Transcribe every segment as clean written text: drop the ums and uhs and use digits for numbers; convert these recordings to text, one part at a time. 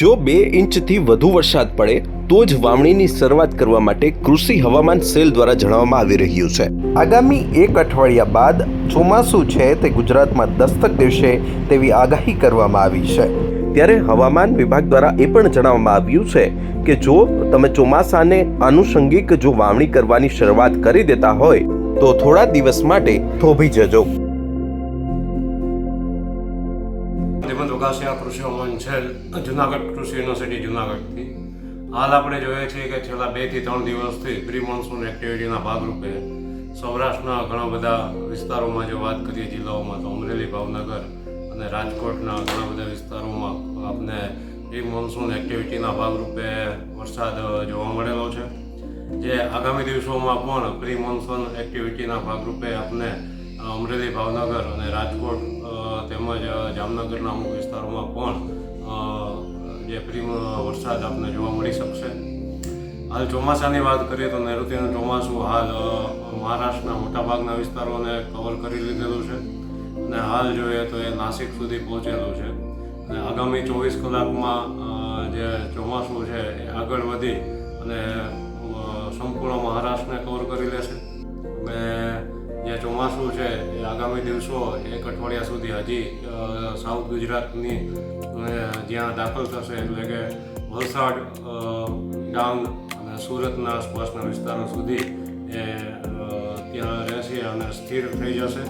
જો 2 ઇંચથી વધુ વરસાદ પડે તો જ વાવણીની શરૂઆત કરવા માટે કૃષિ હવામાન સેલ દ્વારા જણાવવામાં આવી રહ્યું છે। આગામી 1 અઠવાડિયા બાદ ચોમાસું છે તે ગુજરાતમાં દસ્તક દેશે તેવી આગાહી કરવામાં આવી છે। ત્યારે હવામાન વિભાગ દ્વારા એ પણ જણાવવામાં આવ્યું છે કે જો તમે ચોમાસાને આનુષંગિક જો વાવણી કરવાની શરૂઆત કરી દેતા હોય તો થોડા દિવસ માટે થોભી જજો। કૃષિ હવામાન સેલ જુનાગઢ કૃષિ યુનિવર્સિટી જુનાગઢથી હાલ આપણે જોઈએ છીએ કે છેલ્લા 2 થી 3 દિવસથી પ્રી મોન્સૂન એક્ટિવિટીના ભાગરૂપે સૌરાષ્ટ્રના ઘણા બધા વિસ્તારોમાં જો વાત કરીએ જિલ્લાઓમાં તો અમરેલી, ભાવનગર અને રાજકોટના ઘણા બધા વિસ્તારોમાં આપણે પ્રી મોન્સૂન એક્ટિવિટીના ભાગરૂપે વરસાદ જોવા મળેલો છે। જે આગામી દિવસોમાં પણ પ્રી મોન્સૂન એક્ટિવિટીના ભાગરૂપે આપણે અમરેલી, ભાવનગર અને રાજકોટ તેમજ જામનગરના અમુક વિસ્તારોમાં પણ જે પ્રી વરસાદ આપણને જોવા મળી શકશે। હાલ ચોમાસાની વાત કરીએ તો નૈઋત્યનું ચોમાસું હાલ મહારાષ્ટ્રના મોટાભાગના વિસ્તારોને કવર કરી લીધેલું છે અને હાલ જોઈએ તો એ નાસિક સુધી પહોંચેલું છે અને આગામી 24 કલાકમાં જે ચોમાસું છે એ આગળ વધી અને સંપૂર્ણ મહારાષ્ટ્રને કવર કરી લેશે અને જે ચોમાસું છે એ આગામી દિવસો 1 અઠવાડિયા સુધી હજી સાઉથ ગુજરાતની જ્યાં દાખલ થશે એટલે કે વલસાડ, ડાંગ અને સુરતના આસપાસના વિસ્તારો સુધી એ ત્યાં રહેશે અને સ્થિર થઈ જશે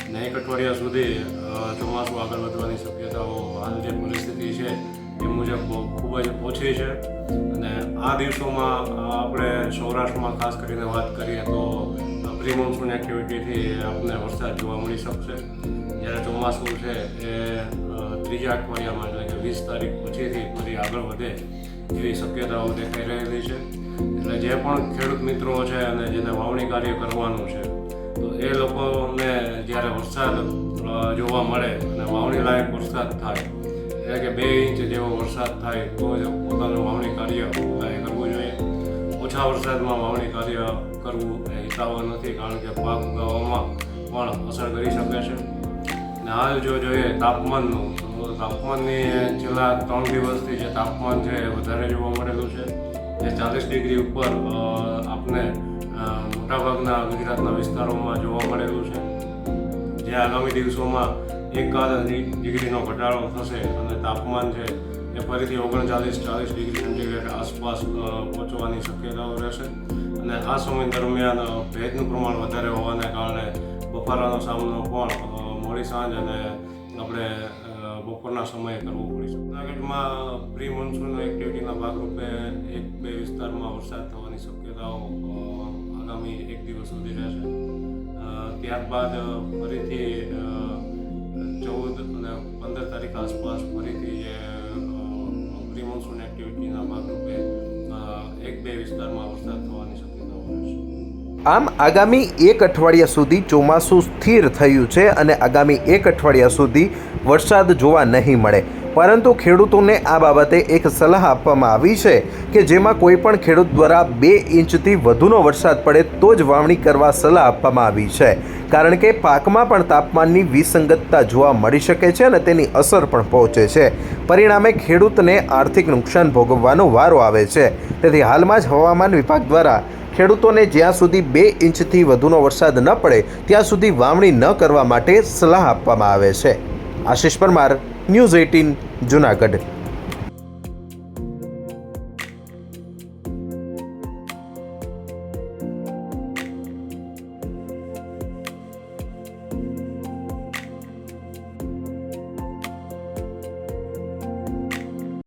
અને 1 અઠવાડિયા સુધી ચોમાસું આગળ વધવાની શક્યતાઓ હાલ જે પરિસ્થિતિ છે એ મુજબ ખૂબ જ ઓછી છે અને આ દિવસોમાં આપણે સૌરાષ્ટ્રમાં ખાસ કરીને વાત કરીએ તો પ્રી મોન્સૂન એક્ટિવિટીથી આપણને વરસાદ જોવા મળી શકશે। જ્યારે ચોમાસું છે એ 3જા અઠવાડિયામાં એટલે કે 20 તારીખ પછીથી ફરી આગળ વધે એવી શક્યતાઓ દેખાઈ રહેલી છે। એટલે જે પણ ખેડૂત મિત્રો છે અને જેને વાવણી કાર્ય કરવાનું છે તો એ લોકોને જ્યારે વરસાદ જોવા મળે અને વાવણી લાયક વરસાદ થાય એટલે કે 2 ઇંચ જેવો વરસાદ થાય તો જ પોતાનું વાવણી કાર્ય કરવું જોઈએ। ઓછા વરસાદમાં વાવણી કાર્ય કરવું એ હિતાવહ નથી કારણ કે પાક ઉગાવવામાં પણ અસર કરી શકે છે। અને હાલ જો જોઈએ તાપમાનનું તો તાપમાનની છેલ્લા 3 દિવસથી જે તાપમાન છે એ વધારે જોવા મળેલું છે જે 40 ડિગ્રી ઉપર આપણે મોટાભાગના ગુજરાતના વિસ્તારોમાં જોવા મળેલું છે। જે આગામી દિવસોમાં 1 ડિગ્રીનો ઘટાડો થશે અને તાપમાન છે એ ફરીથી 39-40 ડિગ્રી સેન્ટીગ્રેડ આસપાસ પહોંચવાની શક્યતાઓ રહેશે અને આ સમય દરમિયાન ભેજનું પ્રમાણ વધારે હોવાને કારણે બફારાનો સામનો પણ મોડી સાંજ અને આપણે બપોરના સમયે કરવો પડી શકે। જૂનાગઢમાં પ્રી મોન્સૂન એક્ટિવિટીના ભાગરૂપે 1-2 વિસ્તારમાં વરસાદ થવાની શક્યતાઓ આગામી 1 દિવસ સુધી રહેશે। ત્યારબાદ ફરીથી 14 અને 15 તારીખ આસપાસ ફરીથી જે પ્રી મોન્સૂન એક્ટિવિટીના ભાગરૂપે 1-2 વિસ્તારમાં વરસાદ થવાની શક્યતાઓ રહેશે। આમ આગામી 1 અઠવાડિયા સુધી ચોમાસું સ્થિર થયું છે અને આગામી 1 અઠવાડિયા સુધી વરસાદ જોવા નહીં મળે, પરંતુ ખેડૂતોને આ બાબતે એક સલાહ આપવામાં આવી છે કે જેમાં કોઈ પણ ખેડૂત દ્વારા 2 ઇંચથી વધુનો વરસાદ પડે તો જ વાવણી કરવા સલાહ આપવામાં આવી છે કારણ કે પાકમાં પણ તાપમાનની વિસંગતતા જોવા મળી શકે છે અને તેની અસર પણ પહોંચે છે। પરિણામે ખેડૂતને આર્થિક નુકસાન ભોગવવાનો વારો આવે છે। તેથી હાલમાં જ હવામાન વિભાગ દ્વારા ખેડૂતોને જ્યાં સુધી 2 ઇંચથી વધુનો વરસાદ ન પડે ત્યાં સુધી વાવણી ન કરવા માટે સલાહ આપવામાં આવે છે। આશિષ પરમાર, ન્યૂઝ 18 જુનાગઢ।